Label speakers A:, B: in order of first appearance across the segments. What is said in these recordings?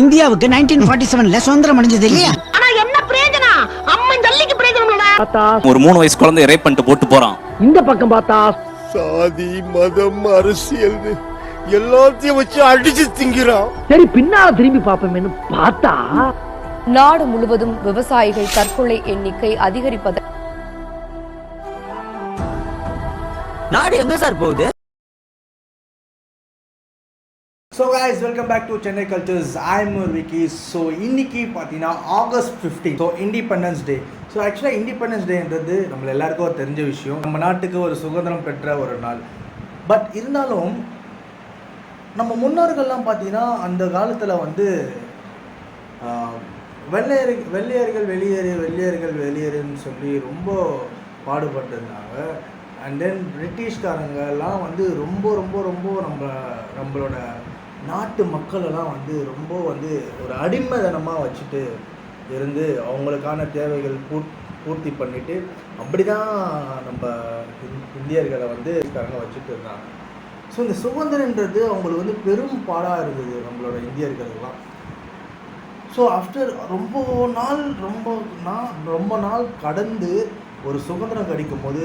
A: இந்தியாவுக்கு 1947ல சுதந்திரம் அடைஞ்சது இல்லையா?
B: ஆனா என்ன பிரயோஜனம்? அம்மன் ஜல்லிக்கு பிரயோஜனம் இல்லடா.
C: ஒரு 3 வயசு குழந்தை ரேப் பண்ணிட்டு போட்டு போறான்.
D: இந்த பக்கம் பார்த்தா
E: சாதி மதம் அரசியல் எல்லாத்தையும் வச்சு அடிச்சு திங்கிறான்.
D: சரி பின்னால திரும்பி பாப்போம்னு பார்த்தா
F: நாடு முழுவதும் விவசாயிகள் தற்கொலை எண்ணிக்கை அதிகரிப்பது.
A: நாடு எங்க சார் போகுது?
G: So guys, welcome back to Chennai Cultures. I'm Vicky. So இன்னைக்கு பார்த்தீங்கன்னா August 15, so independence day. So ஆக்சுவலாக இண்டிபெண்டன்ஸ் டேன்றது நம்ம எல்லாருக்கும் தெரிஞ்ச விஷயம். நம்ம நாட்டுக்கு ஒரு சுதந்திரம் பெற்ற ஒரு நாள். பட் இருந்தாலும் நம்ம முன்னோர்கள்லாம் பார்த்தீங்கன்னா அந்த காலத்தில் வந்து வெள்ளையர்கள் வெளியேறுன்னு சொல்லி ரொம்ப பாடுபட்டிருந்தாங்க. அண்ட் தென் பிரிட்டிஷ்காரங்கெல்லாம் வந்து ரொம்ப நம்மளோட நாட்டு மக்களெல்லாம் வந்து ரொம்ப வந்து ஒரு அடிமைதனமாக வச்சுட்டு இருந்து அவங்களுக்கான தேவைகள் பூர்த்தி பண்ணிவிட்டு அப்படி தான் நம்ம இந்தியர்களை வந்து வச்சுட்டு இருந்தாங்க. ஸோ இந்த சுதந்திரன்றது அவங்களுக்கு வந்து பெரும் பாடாக இருந்தது நம்மளோட இந்தியர்களுக்கெல்லாம். ஸோ ஆஃப்டர் ரொம்ப நாள் கடந்து ஒரு சுதந்திரம் கிடைக்கும் போது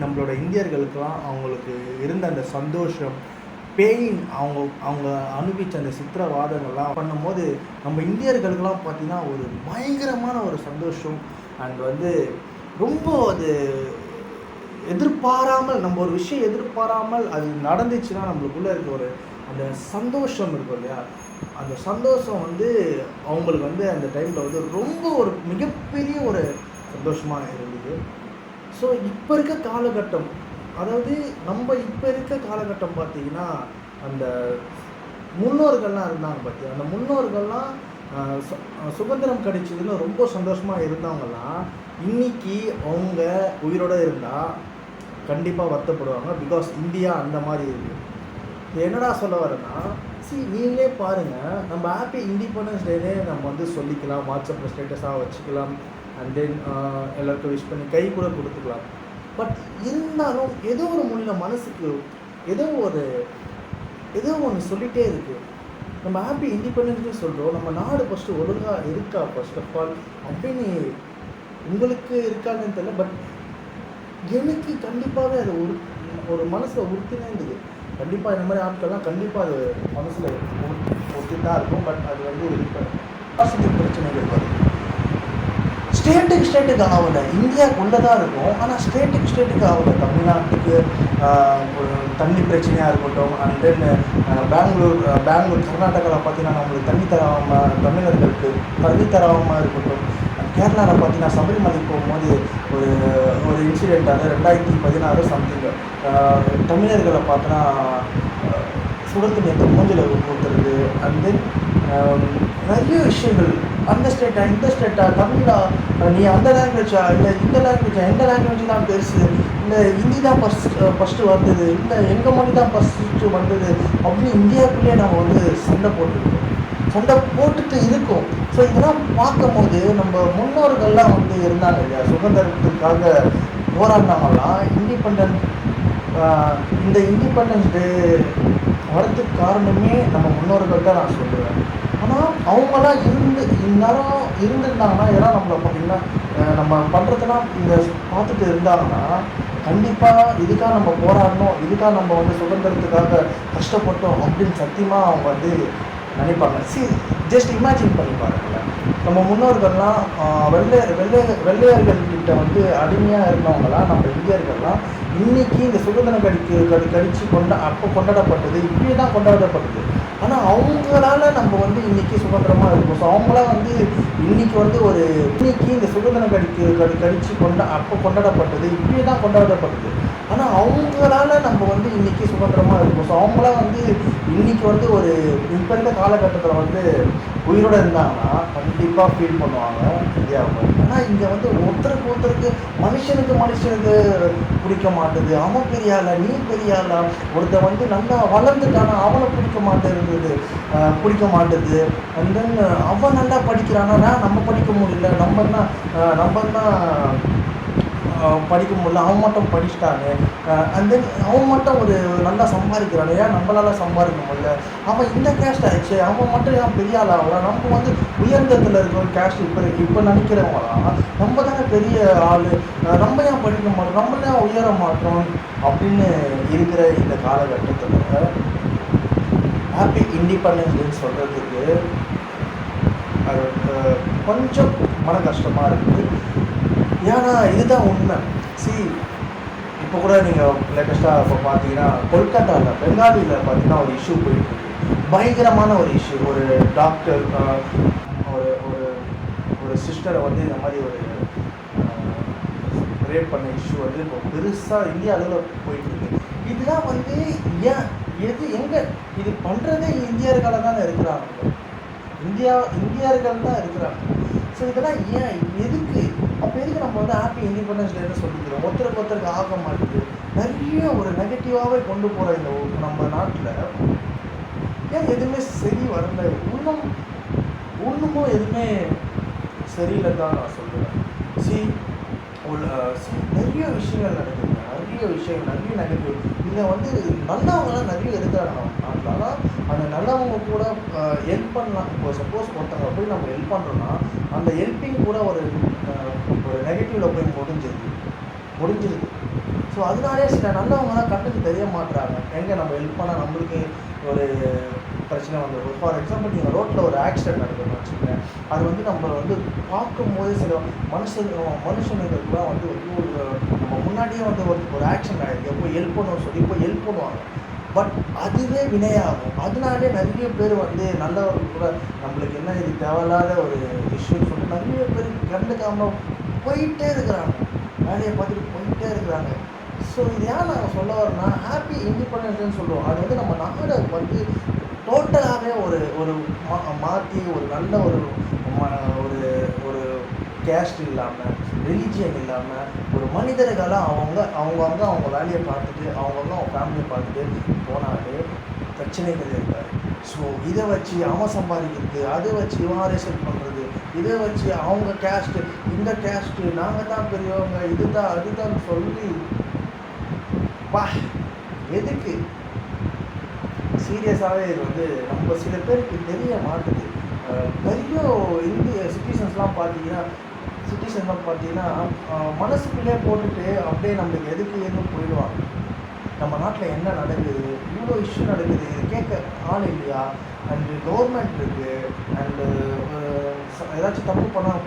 G: நம்மளோட இந்தியர்களுக்கெல்லாம் அவங்களுக்கு இருந்த அந்த சந்தோஷம், பெயின், அவங்க அனுபவிச்ச அந்த சித்திரவாதங்கள்லாம் பண்ணும்போது நம்ம இந்தியர்களுக்கெல்லாம் பார்த்திங்கன்னா ஒரு பயங்கரமான ஒரு சந்தோஷம். அண்ட் வந்து ரொம்ப அது எதிர்பாராமல், நம்ம ஒரு விஷயம் எதிர்பாராமல் அது நடந்துச்சுன்னா நம்மளுக்குள்ளே இருக்க ஒரு அந்த சந்தோஷம் இருக்கும் இல்லையா, அந்த சந்தோஷம் வந்து அவங்களுக்கு வந்து அந்த டைமில் வந்து ரொம்ப ஒரு மிகப்பெரிய ஒரு சந்தோஷமாக இருந்தது. ஸோ இப்போ இருக்க காலகட்டம், அதாவது நம்ம இப்போ இருக்க காலகட்டம் பார்த்திங்கன்னா அந்த முன்னோர்கள்லாம் இருந்தாங்க பார்த்தியா, அந்த முன்னோர்கள்லாம் சுதந்திரம் கிடைச்சதுன்னு ரொம்ப சந்தோஷமாக இருந்தவங்கலாம் இன்றைக்கி அவங்க உயிரோடு இருந்தால் கண்டிப்பாக வருத்தப்படுவாங்க. பிகாஸ் இந்தியா அந்த மாதிரி இருக்குது. என்னடா சொல்ல வரேன்னா, நீங்களே பாருங்கள், நம்ம ஹாப்பி இண்டிபெண்டன்ஸ் டேனே நம்ம வந்து சொல்லிக்கலாம், வாட்ஸ்அப்பில் ஸ்டேட்டஸாக வச்சுக்கலாம், அண்ட் தென் எல்லாருக்கும் விஷ் பண்ணி கை கூட கொடுத்துக்கலாம். பட் இருந்தாலும் ஏதோ ஒரு மூலையில் மனசுக்கு ஏதோ ஒன்று சொல்லிகிட்டே இருக்குது. நம்ம ஹாப்பி இண்டிபெண்டன்ஸ் சொல்கிறோம், நம்ம நாடு ஃபஸ்ட்டு ஒழுங்காக இருக்கா ஃபர்ஸ்ட் ஆஃப் ஆல் அப்படின்னு உங்களுக்கு இருக்காதுன்னு தெரியல. பட் எனக்கு கண்டிப்பாகவே அது ஒரு மனசில் உறுத்தினே இருந்தது. கண்டிப்பாக இந்த மாதிரி ஆட்கள்லாம் கண்டிப்பாக அது மனசில் ஒருத்தி தான் இருக்கும். பட் அது வந்து பாசிட்டிவ் பிரச்சனைகள் வரும். ஸ்டேட்டுக்கு ஆகலை, இந்தியாவுக்குள்ளே தான் இருக்கும், ஆனால் ஸ்டேட்டுக்கு ஆகலை. தமிழ்நாட்டுக்கு ஒரு தண்ணி பிரச்சனையாக இருக்கட்டும், அண்ட் தென் பெங்களூர் கர்நாடகாவில் பார்த்தீங்கன்னா நம்மளுக்கு தமிழர்களுக்கு தண்ணி தராமல் இருக்கட்டும். கேரளாவில் பார்த்தீங்கன்னா சபரிமலை போகும்போது ஒரு இன்சிடெண்ட், அது 2016 சம்திங், தமிழர்களை பார்த்தோன்னா சுடத்து நேற்று மூஞ்சில் ஊற்றுறது. அண்ட் தென் நிறைய விஷயங்கள், அந்த ஸ்டேட்டா இந்த ஸ்டேட்டா, தமிழா நீ அந்த லாங்குவேஜா இல்லை இந்த லாங்குவேஜா, எந்த லாங்குவேஜ் தான் பெருசு, இல்லை ஹிந்தி தான் ஃபஸ்ட்டு வந்தது, இல்லை எங்கள் மொழி தான் ஃபஸ்ட்டு வந்தது அப்படின்னு இந்தியாவுக்குள்ளேயே நம்ம வந்து சண்டை போட்டுட்டு இருக்கோம். ஸோ இதெல்லாம் பார்க்கும்போது நம்ம முன்னோர்கள்லாம் வந்து இருந்தாங்க இல்லையா, சுதந்திரத்துக்காக போராடினாங்கலாம். இந்த இண்டிபெண்டன்ஸ் டே வரதுக்கு காரணமே நம்ம முன்னோர்கள் தான் நான் சொல்லுவேன். ஆனால் அவங்களாம் இருந்திருந்தாங்கன்னா இதெல்லாம் நம்மளை பார்த்திங்கன்னா நம்ம பண்ணுறதுலாம் இந்த பார்த்துட்டு இருந்தாங்கன்னா கண்டிப்பாக இதுக்காக நம்ம போராடணும், இதுக்காக நம்ம வந்து சுதந்திரத்துக்காக கஷ்டப்பட்டோம் அப்படின்னு சத்தியமாக அவங்க வந்து நினைப்பாங்க. ஜஸ்ட் இமேஜின் பண்ணி பாருங்களேன், நம்ம முன்னோர்கள்லாம் வெள்ளையர்கள்கிட்ட வந்து அடிமையாக இருந்தவங்களாம் நம்ம இந்தியர்கள்லாம் இன்றைக்கி இந்த சுதந்திரம் கழிச்சு அப்போ கொண்டாடப்பட்டது, இப்படியே தான் கொண்டாடப்பட்டது. ஆனால் அவங்களால நம்ம வந்து இன்றைக்கி சுதந்திரமாக இருக்கும். ஸோ அவங்களாம் வந்து இன்றைக்கி இந்த சுதந்திரம் கழிச்சு அப்போ கொண்டாடப்பட்டது, இப்படியே தான் கொண்டாடப்பட்டது. ஆனால் அவங்களால நம்ம வந்து இன்றைக்கி சுதந்திரமாக இருக்கும். ஸோ அவங்களாம் வந்து இன்றைக்கி வந்து இப்போ இருக்க காலகட்டத்தில் வந்து உயிரோடு இருந்தாங்கன்னா கண்டிப்பாக ஃபீல் பண்ணுவாங்க இந்தியாவை. ஆனால் இங்கே வந்து ஒருத்தருக்கு மனுஷனுக்கு பிடிக்க மாட்டுது. அவன் பெரிய ஆளா, நீ பெரிய ஆளா, ஒருத்தர் வந்து நல்லா வளர்ந்துட்டானா அவனை பிடிக்க மாட்டுது. அண்ட் தென் அவன் நல்லா படிக்கிறானா, நம்ம படிக்க முடியல, நம்ம தான் படிக்க முடியல, அவன் மட்டும் படிச்சுட்டாங்க, அண்ட் தென் அவன் மட்டும் ஒரு நல்லா சம்பாதிக்கிறான், ஏன் நம்மளால சம்பாதிக்க முடியல, அவன் இந்த கேஸ்ட் ஆயிடுச்சு, அவன் மட்டும் ஏன் பெரிய ஆள் ஆகலாம், நம்ம வந்து உயர்ந்தத்தில் இருக்கிற கேஸ்ட் இப்போ நினைக்கிறவங்களா நம்ம தானே பெரிய ஆள், நம்ம ஏன் படிக்க மாட்டோம், நம்ம ஏன் உயர மாட்டோம் அப்படின்னு இருக்கிற இந்த காலகட்டத்தில் ஹாப்பி இண்டிபெண்டன்ஸ் டேன்னு சொல்கிறதுக்கு அது கொஞ்சம் மன கஷ்டமாக இருக்குது. ஏன்னா இதுதான் உண்மை. இப்போ கூட நீங்கள் லேட்டஸ்ட்டாக இப்போ பார்த்தீங்கன்னா கொல்கத்தாவில் பெங்காலியில் பார்த்தீங்கன்னா ஒரு இஷ்யூ போயிட்டுருக்கு, பயங்கரமான ஒரு இஷ்யூ. ஒரு டாக்டர் ஒரு ஒரு ஒரு சிஸ்டரை வந்து இந்த மாதிரி ஒரு ரேப் பண்ண இஷ்யூ வந்து இப்போ பெருசாக இந்தியா அளவில் போயிட்டுருக்கு. இதெல்லாம் வந்து ஏன் எங்கே இது பண்ணுறதே இந்தியர்களாக தானே இருக்கிறாங்க, இந்தியர்கள் தான் இருக்கிறாங்க. ஸோ இதெல்லாம் ஏன் எதுக்கு அப்போ எதுக்கு நம்ம வந்து ஹாப்பி இண்டிபெண்டன்ஸ் டேன்னு சொல்லிக்கிறோம், ஒருத்தருக்கு ஆக மாட்டேங்குது, நிறைய ஒரு நெகட்டிவாகவே கொண்டு போகிற இந்த நம்ம நாட்டில் ஏன் எதுவுமே சரி வரல, ஒன்றுமும் எதுவுமே சரியில்லைன்னு தான் நான் சொல்லுவேன். நிறைய விஷயங்கள் நடக்குது, நிறைய நெகட்டிவ். இதில் வந்து நல்லவங்களாம் நிறைய இருக்கிறாங்க நம்ம நாட்டில். ஆனால் அந்த நல்லவங்க கூட ஹெல்ப் பண்ணலாம். இப்போ சப்போஸ் ஒருத்தவங்க போய் நம்ம ஹெல்ப் பண்ணுறோன்னா அந்த ஹெல்ப்பிங் கூட ஒரு நெகட்டிவில் போய் முடிஞ்சிருது. ஸோ அதனாலே சில நல்லவங்களாம் கண்ணுக்கு தெரிய மாட்டுறாங்க. எங்கே நம்ம ஹெல்ப் பண்ணால் நம்மளுக்கு ஒரு பிரச்சனை வந்துடும். ஃபார் எக்ஸாம்பிள் நீங்கள் ரோட்டில் ஒரு ஆக்சிடென்ட் நடக்குதுன்னு வச்சுக்கோங்க, அது வந்து நம்ம வந்து பார்க்கும்போது சில மனுஷனுக்குலாம் வந்து நம்ம முன்னாடியே வந்து ஒரு ஆக்ஷன் ஆகிருக்கு, போய் ஹெல்ப் பண்ணுவோம் சொல்லி போய் ஹெல்ப் பண்ணுவாங்க. பட் அதுவே வினையாகும். அதனாலே நிறைய பேர் வந்து நல்லவர்கள் கூட நம்மளுக்கு என்ன இது தேவையில்லாத ஒரு இஷ்யூன்னு சொல்லிட்டு நிறைய பேர் கண்டுக்காமல் போயிட்டே இருக்கிறாங்க, வேலையை பார்த்துட்டு போயிட்டே இருக்கிறாங்க. ஸோ இது ஏன் நாங்கள் சொல்ல வரோம்னா ஹாப்பி இண்டிபெண்டன்ஸ்னு சொல்லுவோம். அது வந்து நம்ம நாடை வந்து டோட்டலாகவே ஒரு மாற்றி ஒரு நல்ல ஒரு ஒரு கேஸ்ட் இல்லாமல், ரிலீஜியன் இல்லாமல், ஒரு மனிதர்களாக அவங்க வேலையை பார்த்துட்டு அவங்க ஃபேமிலியை பார்த்துட்டு போனாலே பிரச்சனைகள் இருக்காது. ஸோ இதை வச்சு அவன் சம்பாதிக்கிறது, அதை வச்சு இவன் அரேசல் பண்ணுறது, இதை வச்சு அவங்க கேஸ்ட்டு இந்த கேஸ்ட்டு நாங்கள் தான் பெரியவங்க இதுதான் அதுதான் சொல்லி எதுக்கு சீரியஸாகவே இது வந்து நம்ம சில பேருக்கு தெரிய மாட்டுது. பெரிய இந்திய சிட்டிசன்ஸ்லாம் பார்த்தீங்கன்னா மனசுக்குள்ளே போட்டுட்டு அப்படியே நம்மளுக்கு எதுக்கு ஏதுன்னு போயிடுவாங்க. நம்ம நாட்டில் என்ன நடக்குது, இவ்வளோ இஷ்யூ நடக்குது, கேட்க ஆள் இல்லையா, அண்டு கவர்மெண்ட் இருக்குது, அண்டு ஏதாச்சும் தப்பு பண்ணால்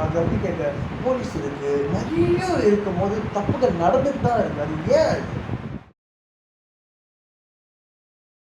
G: அதை எப்படி கேட்க போலீஸ் இருக்குது, நிறைய இருக்கும் போது தப்புகள் நடந்துட்டு தான் இருக்குது. அது ஏன்